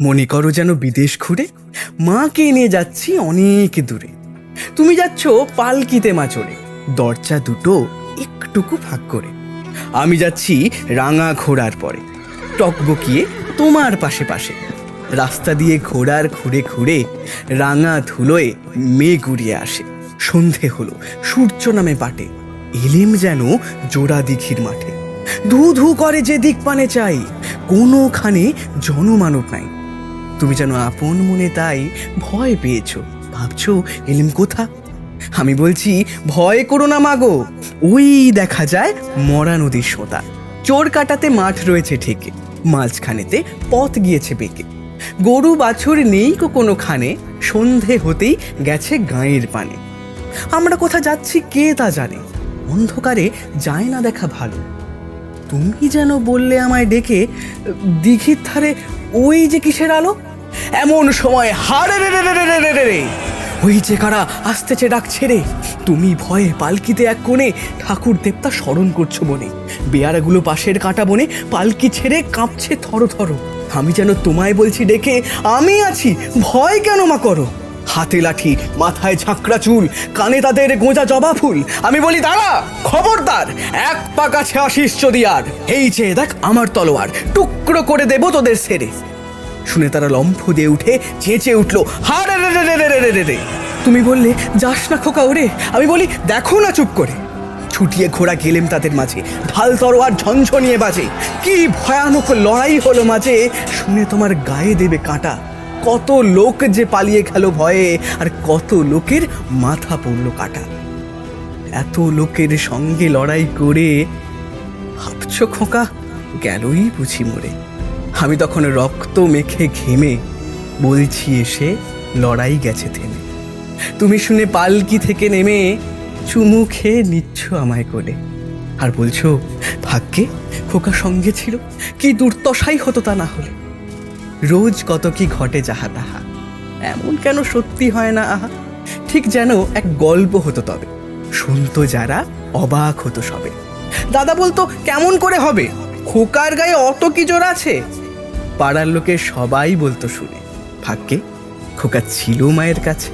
মনে করো যেন বিদেশ ঘুরে মাকে নিয়ে যাচ্ছি অনেক দূরে। তুমি যাচ্ছ পালকিতে মা চড়ে, দরজা দুটো একটুকু ফাঁক করে। আমি যাচ্ছি রাঙা ঘোড়ার পরে, টকবকিয়ে তোমার পাশে পাশে। রাস্তা দিয়ে ঘোড়ার ঘুরে ঘুরে রাঙা ধুলোয় মেঘ উড়িয়ে আসে। সন্ধে হলো, সূর্য নামে পাটে, এলেম যেন জোড়া দিঘির মাঠে। ধু ধু করে যে দিক পানে চাই, কোনোখানে জনমানব নাই। তুমি যেন আপন মনে তাই ভয় পেয়েছো, ভাবছো এলিম কোথা। আমি বলছি ভয় করো না মাগো, ওই দেখা যায় মরা নদীর সোঁতা। চোর কাটাতে মাঠ রয়েছে ঠেকে, মাঝখানেতে পথ গিয়েছে বেঁকে। গরু বাছুর নেই কোনোখানে, সন্ধে হতেই গেছে গাঁয়ের পানে। আমরা কোথা যাচ্ছি কে তা জানে, অন্ধকারে যায় না দেখা ভালো। তুমি যেন বললে আমায় ডেকে, দিঘির ধারে ওই যে কিসের আলো। এমন সময় হারে রে রে রে রে রে রে রে, ওই যে কারা আসতেছে ডাকছে রে। তুমি ভয়ে পালকিতে এক কোণে ঠাকুর দেবতা স্মরণ করছো বনে। বেয়ারাগুলো পাশের কাঁটা বনে পালকি ছেড়ে কাঁপছে থর থর। আমি যেন তোমায় বলছি ডেকে, আমি আছি, ভয় কেন মা করো। হাতে লাঠি, মাথায় ঝাঁকড়া চুল, কানে তাদের গোঁজা জবা ফুল। আমি বলি দাঁড়া, খবরদার, এক পা কাছে আসিস যদি আর। এই যে দেখ আমার তলোয়ার, টুকরো করে দেব তোদের সেরে। শুনে তারা লম্ফ দিয়ে উঠে চেঁচে উঠলো, হারে রে রে রে রে রে রে রে। তুমি বললে যাস না খোকা ওরে, আমি বলি দেখো না চুপ করে। ছুটিয়ে ঘোড়া গেলেম তাদের মাঝে, ঢাল তরোয়ার ঝনঝনিয়ে বাজে। কি ভয়ানক লড়াই হলো মাঝে, শুনে তোমার গায়ে দেবে কাঁটা। কত লোক যে পালিয়ে গেল ভয়ে, আর কত লোকের মাথা পড়লো কাটা। এত লোকের সঙ্গে লড়াই করে ভাবছ খোকা গেলই বুঝি মরে। আমি তখন রক্ত মেখে ঘেমে বলছি এসে লড়াই গেছে থেমে। তুমি শুনে পালকি থেকে নেমে চুমু খেয়ে নিচ্ছ আমায় কোলে, আর বলছো ভাগ্যে খোকা সঙ্গে ছিল, কি দুর্দশাই হতো তা না হলে। রোজ কত কি ঘটে যাহা তাহা, এমন কেন সত্যি হয় না আহা। ঠিক যেন এক গল্প হতো তবে, শুনতো যারা অবাক হতো সবে। দাদা বলতো কেমন করে হবে, খোকার গায়ে অত কি জোর আছে। পাড়ার লোকে সবাই বলতো শুনে, ভাগ্যে খোকা ছিল মায়ের কাছে।